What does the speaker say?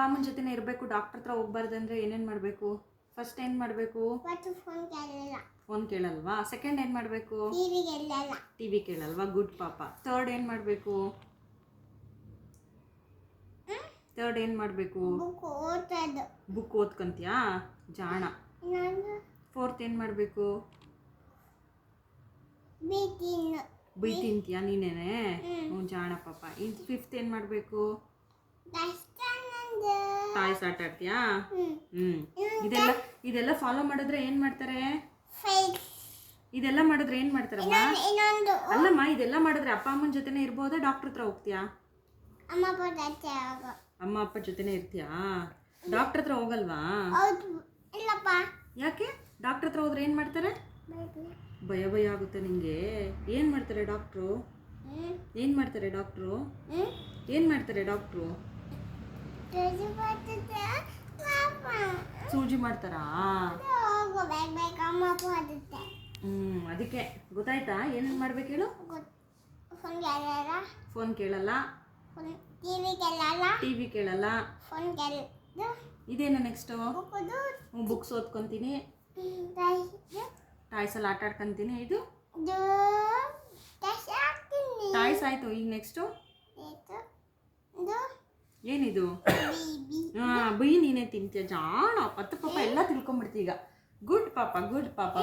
ಅಮ್ಮನ ಜೊತೆನೇ ಇರಬೇಕು, ಡಾಕ್ಟರ್ ಹತ್ರ ಹೋಗ್ಬಾರ್ದಂದ್ರೆ ಏನೇನು ಮಾಡಬೇಕು? ಫಸ್ಟ್ ಏನು ಮಾಡಬೇಕು? ಫೋನ್ ಕೇಳಲ್ವಾ? ಸೆಕೆಂಡ್ ಏನು ಮಾಡಬೇಕು? ಟಿವಿ ಕೇಳಲ್ವಾ? ಗುಡ್ ಪಾಪ. ಥರ್ಡ್ ಏನು ಮಾಡಬೇಕು? ಥರ್ಡ್ ಏನು ಮಾಡಬೇಕು? ಬುಕ್ ಓದ್ಕೊಂತೀಯಾ? ಜಾಣ. ಫೋರ್ತ್ ಏನು ಮಾಡಬೇಕು? ಬೈ ತಿಂತೀಯಾ ನೀನೇನೆ? ಹ್ಞೂ ಜಾಣ ಪಾಪ. ಇನ್ನು ಫಿಫ್ತ್ ಏನು ಮಾಡಬೇಕು? ಟಾಯ್ಸ್ ಆಟ ಆಡ್ತೀಯಾ? ಇದೆಲ್ಲ ಫಾಲೋ ಮಾಡಿದ್ರೆ ಏನು ಮಾಡ್ತಾರೆ? ಇದೆಲ್ಲ ಮಾಡಿದ್ರೆ ಏನು ಮಾಡ್ತಾರಮ್ಮ? ಅಲ್ಲಮ್ಮ, ಇದೆಲ್ಲ ಮಾಡಿದ್ರೆ ಅಪ್ಪ ಅಮ್ಮನ ಜೊತೆನೇ ಇರ್ಬೋದಾ? ಡಾಕ್ಟರ್ ಹತ್ರ ಹೋಗ್ತೀಯಾ? ಅಮ್ಮ ಅಪ್ಪ ಜೊತೆನೇ ಇರ್ತೀಯಾ? ಡಾಕ್ಟರ್ ಹತ್ರ ಹೋಗಲ್ವಾ? ಯಾಕೆ? ಡಾಕ್ಟರ್ ಹತ್ರ ಹೋದ್ರೆ ಏನು ಮಾಡ್ತಾರೆ? ಭಯ ಭಯ ಆಗುತ್ತೆ ನಿಂಗೆ. ಏನು ಮಾಡ್ತಾರೆ ಡಾಕ್ಟ್ರು? ಏನು ಮಾಡ್ತಾರೆ ಡಾಕ್ಟ್ರು? ಏನು ಮಾಡ್ತಾರೆ ಡಾಕ್ಟ್ರು? ಸೂಜಿ ಮಾಡ್ತಾರಾ? ಅದಕ್ಕೆ ಗೊತ್ತಾಯ್ತಾ? ಏನೇನು ಮಾಡ್ಬೇಕು ಹೇಳು? ಫೋನ್ ಕೇಳಲ್ಲ, ಟಿವಿ ಕೇಳಲ್ಲ. ಇದೇನು ನೆಕ್ಸ್ಟು? ಬುಕ್ಸ್ ಓದ್ಕೊತೀನಿ, ಟಾಯ್ಸಲ್ಲಿ ಆಟ ಆಡ್ಕೊತೀನಿ. ಇದು ಟಾಯ್ಸ್ ಆಯಿತು. ಈಗ ನೆಕ್ಸ್ಟು ಏನಿದು? ಬೈ ನೀನೇ ತಿಂತೀಯ? ಜಾಣ. ಮತ್ತು ಪಾಪ ಎಲ್ಲ ತಿಳ್ಕೊಂಬಿಡ್ತೀಯ ಈಗ. ಗುಡ್ ಪಾಪ, ಗುಡ್ ಪಾಪ.